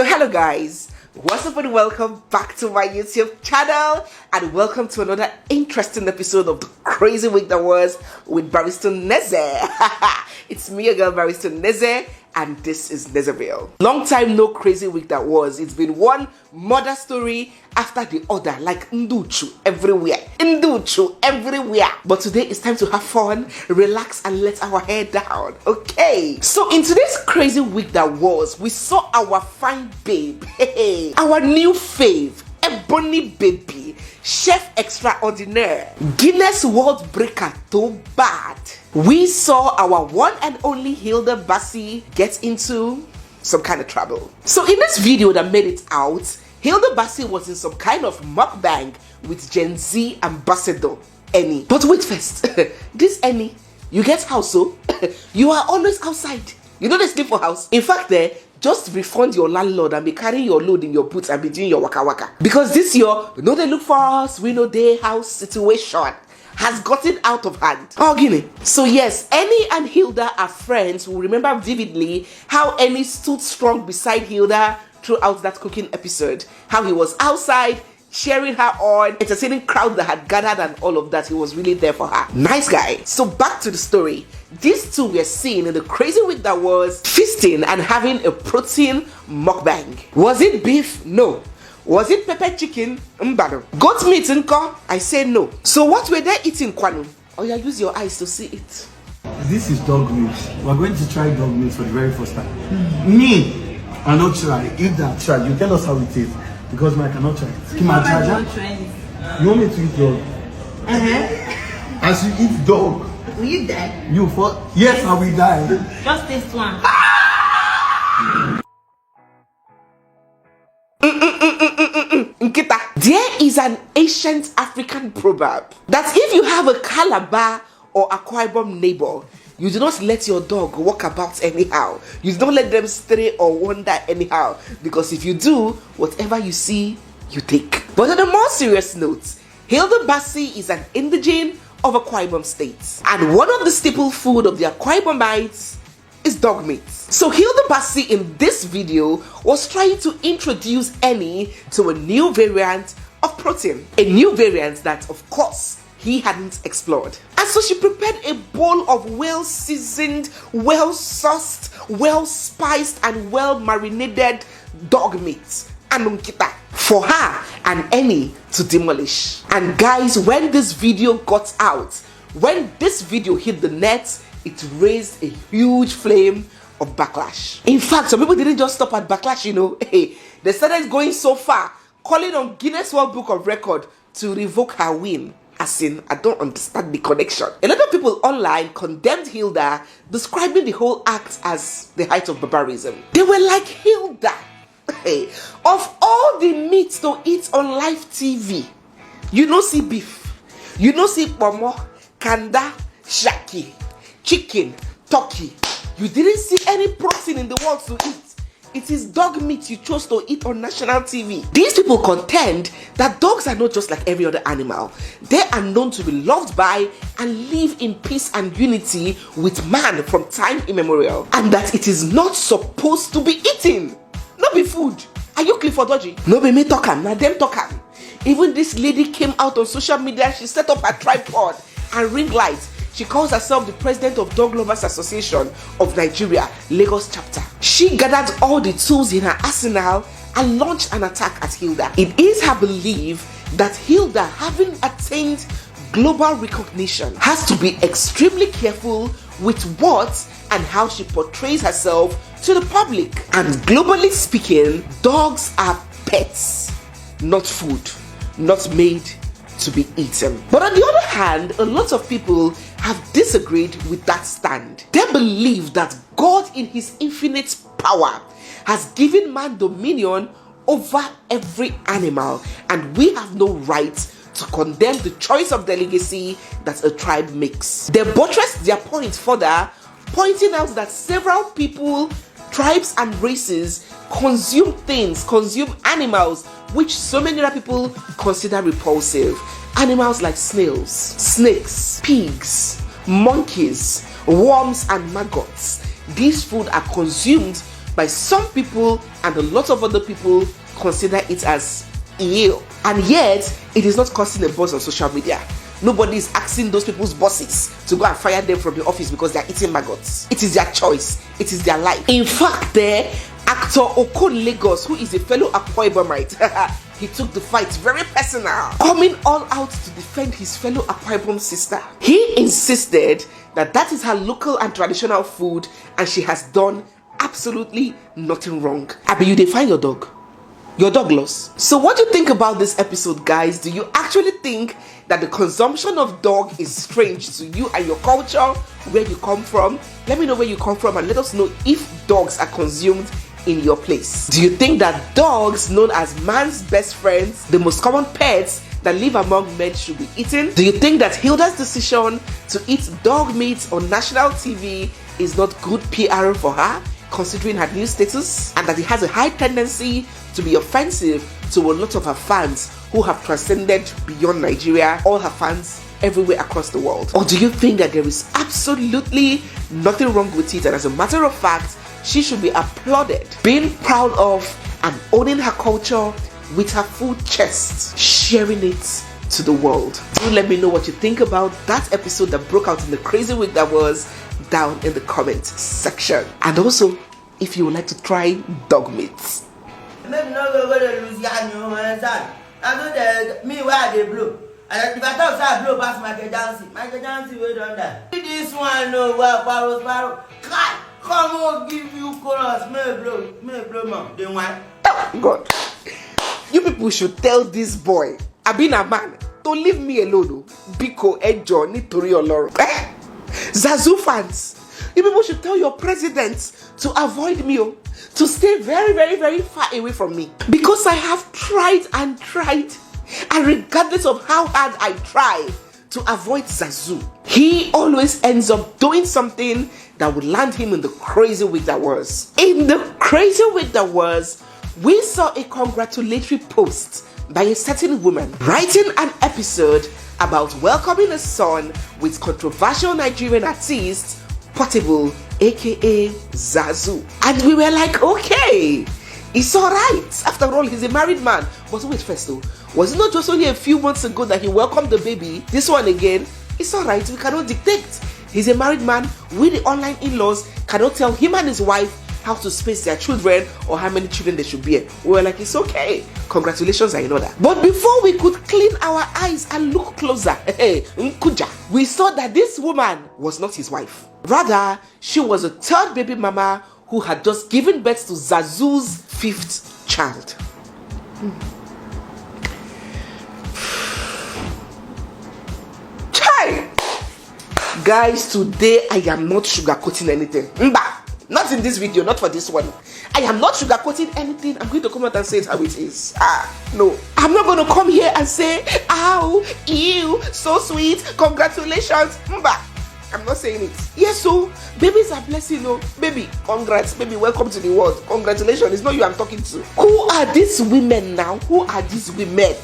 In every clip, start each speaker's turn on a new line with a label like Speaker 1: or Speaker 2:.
Speaker 1: So hello guys, what's up and welcome back to my YouTube channel, and welcome to another interesting episode of the crazy week that was with Barrister Neze. It's me, your girl Barrister Neze, and this is Nezeville. Long time no crazy week that was. It's been one murder story after the other, like Nduchu everywhere. Nduchu everywhere. But today it's time to have fun, relax, and let our hair down. Okay. So in today's crazy week that was, we saw our fine babe, our new fave, Ebony Baby, chef extraordinaire, Guinness World Breaker, too bad. We saw our one and only Hilda Baci get into some kind of trouble. So in this video that made it out, Hilda Baci was in some kind of mukbang with Gen Z ambassador Annie. But wait first, this Annie, you get house, so you are always outside. You know they sleep for house. In fact, just refund your landlord and be carrying your load in your boots and be doing your waka waka. Because this year, we know they look for us, we know their house situation has gotten out of hand. Oh, Guinea. So yes, Annie and Hilda are friends who remember vividly how Annie stood strong beside Hilda throughout that cooking episode. How he was outside, cheering her on, entertaining crowd that had gathered and all of that. He was really there for her. Nice guy. So back to the story. These two were seen in the crazy week that was feasting and having a protein mukbang. Was it beef? No. Was it pepper chicken? Mbano. Goat meat nko? I say no. So what were they eating, Kwanu? Oh yeah, use your eyes to see it.
Speaker 2: This is dog meat. We're going to try dog meat for the very first time. Me, I not try. If that try, you tell us how it is. Because I cannot try it. You want me to eat dog? As you eat dog.
Speaker 3: Will you die?
Speaker 2: You for yes, I will die.
Speaker 3: Just taste one.
Speaker 1: There is an ancient African proverb that if you have a Calabar or Akwa Ibom neighbor, you do not let your dog walk about anyhow. You don't let them stray or wander anyhow. Because if you do, whatever you see, you take. But on a more serious note, Hilda Baci is an indigene of Akwa Ibom State. And one of the staple food of the Akwa Ibomites is dog meat. So Hilda Baci in this video was trying to introduce Annie to a new variant of protein. A new variant that, of course, he hadn't explored. And so she prepared a bowl of well-seasoned, well-sauced, well-spiced, and well-marinated dog meat, anunkita, for her and Annie to demolish. And guys, when this video got out, when this video hit the net, it raised a huge flame of backlash. In fact, some people didn't just stop at backlash, you know. They started going so far, calling on Guinness World Book of Record to revoke her win. As in, I don't understand the connection. A lot of people online condemned Hilda, describing the whole act as the height of barbarism. They were like, Hilda, of all the meats to eat on live TV, you know see beef, you know see pomo, kanda, shaki, chicken, turkey. You didn't see any protein in the world to eat. It is dog meat you chose to eat on national TV. These people contend that dogs are not just like every other animal. They are known to be loved by and live in peace and unity with man from time immemorial. And that it is not supposed to be eaten. Not be food. Are you Clifford Dodgy? No be me talking, na them talking. Even this lady came out on social media. She set up her tripod and ring light. She calls herself the president of Dog Lovers Association of Nigeria, Lagos chapter. She gathered all the tools in her arsenal and launched an attack at Hilda. It is her belief that Hilda, having attained global recognition, has to be extremely careful with what and how she portrays herself to the public. And globally speaking, dogs are pets, not food, not made to be eaten. But on the other hand, a lot of people have disagreed with that stand. They believe that God in his infinite power has given man dominion over every animal, and we have no right to condemn the choice of delicacy that a tribe makes. They buttressed their point further, pointing out that several people, tribes and races consume animals which so many other people consider repulsive. Animals like snails, snakes, pigs, monkeys, worms and maggots. These food are consumed by some people, and a lot of other people consider it as ill. And yet, it is not causing a buzz on social media. Nobody is asking those people's bosses to go and fire them from the office because they are eating maggots. It is their choice. It is their life. In fact, actor Okon Lagos, who is a fellow Akwa Ibomite, he took the fight very personal, coming all out to defend his fellow Akwa Ibom sister. He insisted that is her local and traditional food, and she has done absolutely nothing wrong. Abi, you define your dog? Your dog lost. So what do you think about this episode, guys? Do you actually think that the consumption of dog is strange to you and your culture, where you come from? Let me know where you come from and let us know if dogs are consumed in your place. Do you think that dogs, known as man's best friends, the most common pets that live among men, should be eaten? Do you think that Hilda's decision to eat dog meat on national TV is not good PR for her, considering her new status, and that it has a high tendency to be offensive to a lot of her fans who have transcended beyond Nigeria, all her fans everywhere across the world? Or do you think that there is absolutely nothing wrong with it, and as a matter of fact, she should be applauded, being proud of and owning her culture with her full chest, sharing it to the world? Do let me know what you think about that episode that broke out in the crazy week that was, down in the comment section. And also, if you would like to try dog meat.
Speaker 4: Maybe not go to Louisiana, you understand? I do the me where they blow. And if I talk I blow past Michael Jancy we done that. This one no well Barrow. Come on, give you chorus, me blow mom. Then why?
Speaker 1: Oh God. You people should tell this boy, I've been a man, to leave me alone. Biko Ejo Nitori Oloro. Zazu fans, you people should tell your president to avoid me, to stay very, very, very far away from me, because I have tried, and regardless of how hard I try to avoid Zazu, he always ends up doing something that would land him in the crazy week that was. In the crazy week that was, we saw a congratulatory post by a certain woman writing an episode about welcoming a son with controversial Nigerian artist Portable, aka Zazu. And we were like, okay, it's alright. After all, he's a married man. But wait first though, was it not just only a few months ago that he welcomed the baby? This one again, it's alright, we cannot dictate. He's a married man. We, the online in-laws, cannot tell him and his wife how to space their children or how many children they should bear. We were like, it's okay. Congratulations are in order. But before we could clean our eyes and look closer, we saw that this woman was not his wife. Rather, she was a third baby mama who had just given birth to Zazu's 5th child. Chai! Guys, today I am not sugarcoating anything. Not in this video, not for this one. I am not sugarcoating anything. I'm going to come out and say it how it is. No. I'm not going to come here and say, ow, ew, so sweet, congratulations. I'm not saying it. Yes, so babies are blessing, no. Baby, congrats. Baby, welcome to the world. Congratulations. It's not you I'm talking to. Who are these women now? Who are these women?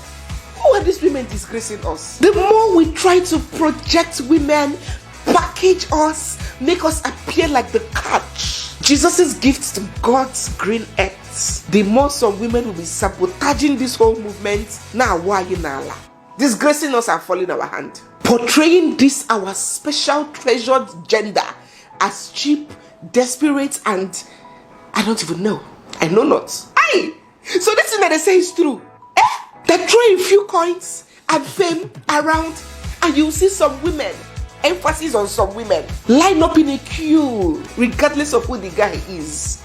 Speaker 1: Who are these women disgracing us? The more we try to project women, package us, make us appear like the catch, Jesus' gifts to God's green earth, the more some women will be sabotaging this whole movement. Now, why you now? Disgracing us and falling our hand. Portraying this our special treasured gender as cheap, desperate, and I don't even know. I know not. Aye! So this thing that they say is true. They throw a few coins and fame around, and you see some women, emphasis on some women, line up in a queue regardless of who the guy is.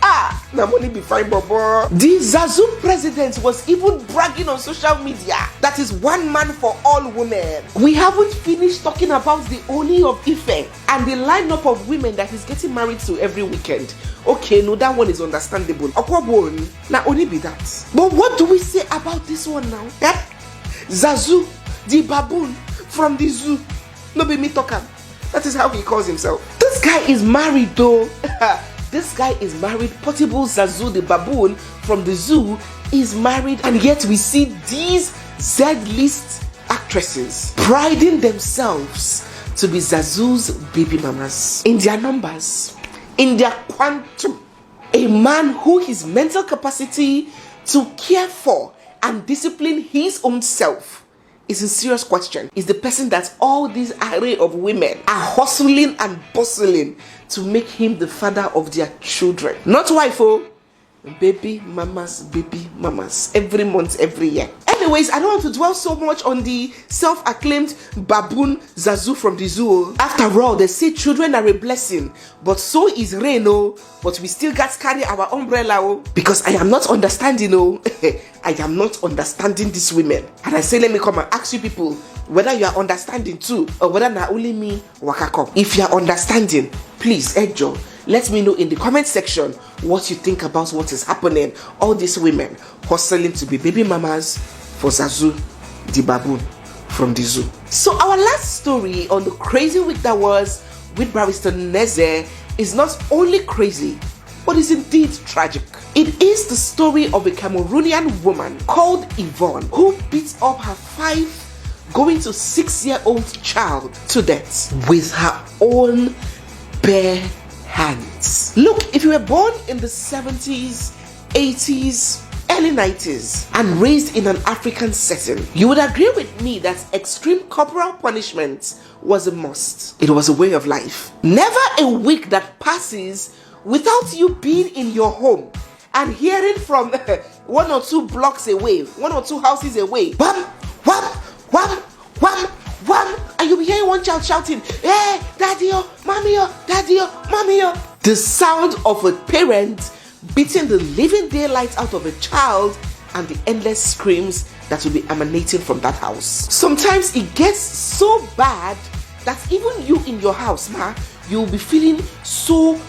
Speaker 1: Now money be fine, Bobo. The Zazu president was even bragging on social media that is one man for all women. We haven't finished talking about the Oni of Ife and the lineup of women that he's getting married to every weekend. Okay, no, that one is understandable. Now only be that. But what do we say about this one now? Zazu, the baboon from the zoo. No be me talking. That is how he calls himself. This guy is married though. This guy is married. Portable Zazu, the baboon from the zoo, is married. And yet we see these Z-list actresses priding themselves to be Zazu's baby mamas. In their numbers, in their quantum. A man who his mental capacity to care for and discipline his own self is a serious question. Is the person that all these array of women are hustling and bustling to make him the father of their children. Not wife, oh. Baby mamas, every month, every year. Anyways, I don't want to dwell so much on the self-acclaimed baboon Zazu from the zoo. After all, they say children are a blessing, but so is rain, oh. But we still got to carry our umbrella, oh. Because I am not understanding, oh. I am not understanding these women. And I say, let me come and ask you people whether you are understanding too, or whether not only me waka come. If you are understanding, please, Ejo, let me know in the comment section what you think about what is happening. All these women hustling to be baby mamas for Zazu, the baboon from the zoo. So our last story on the crazy week that was with Barrister Neze is not only crazy, but is indeed tragic. It is the story of a Cameroonian woman called Yvonne who beat up her 5 going to 6-year-old child to death with her own bare hands. Look, if you were born in the 70s, 80s, early 90s and raised in an African setting, you would agree with me that extreme corporal punishment was a must. It was a way of life. Never a week that passes without you being in your home and hearing from 1 or 2 blocks away, 1 or 2 houses away, wham, wham, wham, wham, wham, and you'll be hearing one child shouting, hey, daddy, oh, mommy, oh, daddy, oh, mommy, oh. The sound of a parent beating the living daylights out of a child and the endless screams that will be emanating from that house. Sometimes it gets so bad that even you in your house, you'll be feeling so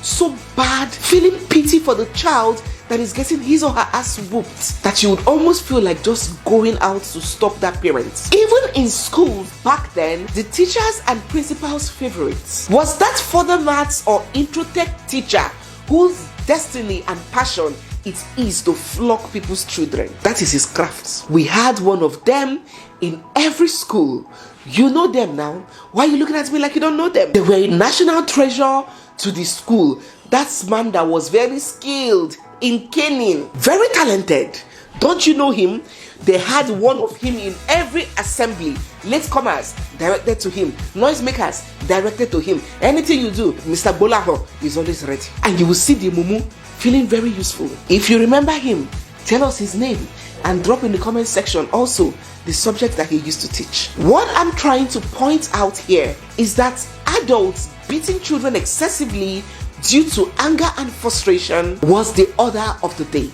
Speaker 1: bad, feeling pity for the child that is getting his or her ass whooped, that you would almost feel like just going out to stop that parent. Even in schools back then, the teachers and principals' favorites was that further maths or introtech teacher whose destiny and passion it is to flog people's children. That is his craft. We had one of them in every school. You know them now. Why are you looking at me like you don't know them? They were a national treasure to the school. That's man that was very skilled in caning, very talented. Don't you know him? They had one of him in every assembly. Latecomers directed to him, noisemakers directed to him. Anything you do, Mr. Bolaho is always ready. And you will see the mumu feeling very useful. If you remember him, tell us his name and drop in the comment section also the subject that he used to teach. What I'm trying to point out here is that adults beating children excessively due to anger and frustration was the order of the day.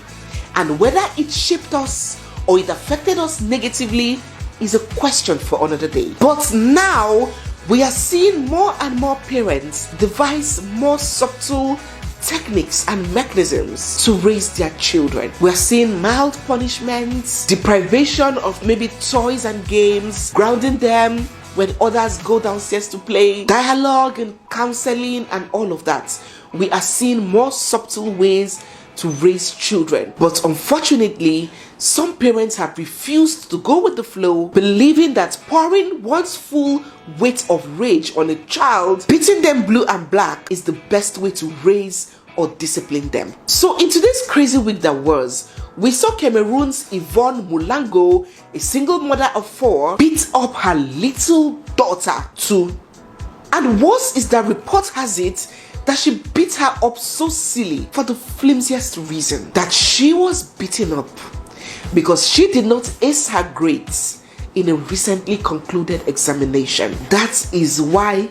Speaker 1: And whether it shaped us or it affected us negatively is a question for another day. But now we are seeing more and more parents devise more subtle techniques and mechanisms to raise their children. We are seeing mild punishments, deprivation of maybe toys and games, grounding them when others go downstairs to play, dialogue and counseling and all of that. We are seeing more subtle ways to raise children. But unfortunately, some parents have refused to go with the flow, believing that pouring one's full weight of rage on a child, beating them blue and black, is the best way to raise or discipline them. So in today's crazy week that was, we saw Cameroon's Yvonne Mulango, a single mother of 4, beat up her little daughter too. And worse is that report has it that she beat her up so silly for the flimsiest reason, that she was beaten up because she did not ace her grades in a recently concluded examination. That is why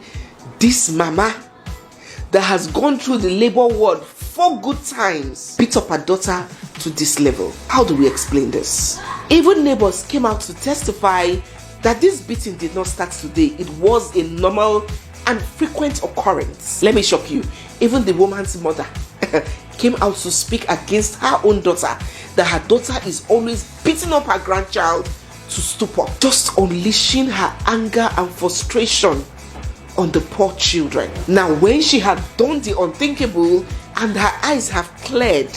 Speaker 1: this mama that has gone through the labor ward 4 good times beat up her daughter to this level. How do we explain this? Even neighbors came out to testify that this beating did not start today. It was a normal and frequent occurrence. Let me shock you. Even the woman's mother came out to speak against her own daughter, that her daughter is always beating up her grandchild to stupor, just unleashing her anger and frustration on the poor children. Now, when she had done the unthinkable and her eyes have cleared,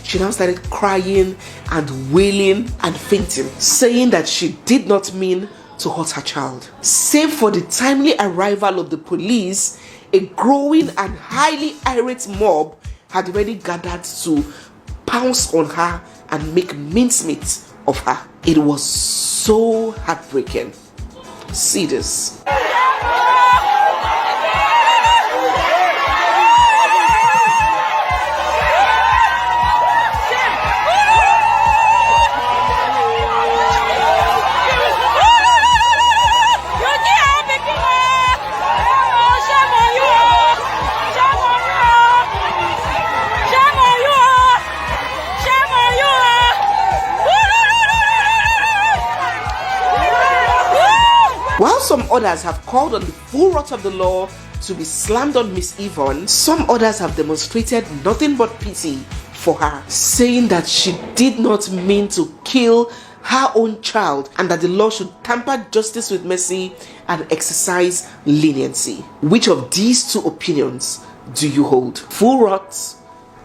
Speaker 1: she now started crying and wailing and fainting, saying that she did not mean to hurt her child. Save for the timely arrival of the police, a growing and highly irate mob had already gathered to pounce on her and make mincemeat of her. It was so heartbreaking. See this. While some others have called on the full wrath of the law to be slammed on Miss Yvonne, some others have demonstrated nothing but pity for her, saying that she did not mean to kill her own child and that the law should temper justice with mercy and exercise leniency. Which of these two opinions do you hold? Full wrath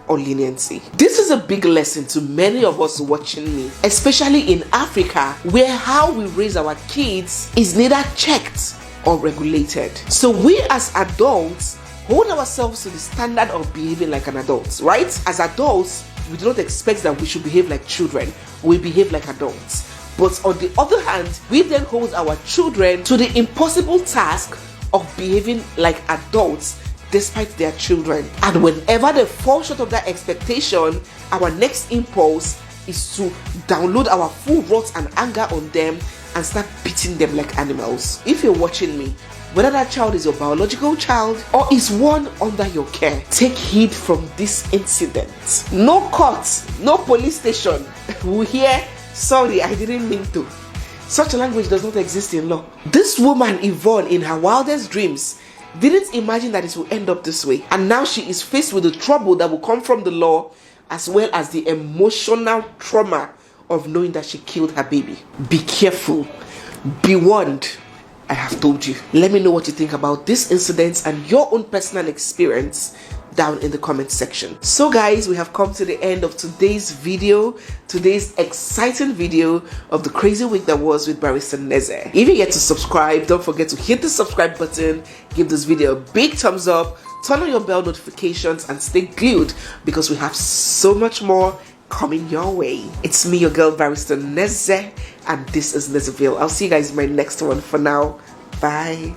Speaker 1: or leniency? This is a big lesson to many of us watching me, especially in Africa, where how we raise our kids is neither checked or regulated. So we as adults hold ourselves to the standard of behaving like an adult, right? As adults, we do not expect that we should behave like children. We behave like adults. But on the other hand, we then hold our children to the impossible task of behaving like adults despite their children. And whenever they fall short of that expectation, our next impulse is to download our full wrath and anger on them and start beating them like animals. If you're watching me, whether that child is your biological child or is one under your care, take heed from this incident. No court, no police station will hear, sorry, I didn't mean to. Such a language does not exist in law. This woman, Yvonne, in her wildest dreams, didn't imagine that it will end up this way. And now she is faced with the trouble that will come from the law, as well as the emotional trauma of knowing that she killed her baby. Be careful. Be warned. I have told you. Let me know what you think about this incident and your own personal experience down in the comment section. So guys, we have come to the end of today's video, today's exciting video of the crazy week that was with Barrister Neze. If you get to subscribe, don't forget to hit the subscribe button, give this video a big thumbs up, turn on your bell notifications and stay glued because we have so much more coming your way. It's me, your girl Barrister Neze, and this is Nezeville. I'll see you guys in my next one. For now, bye.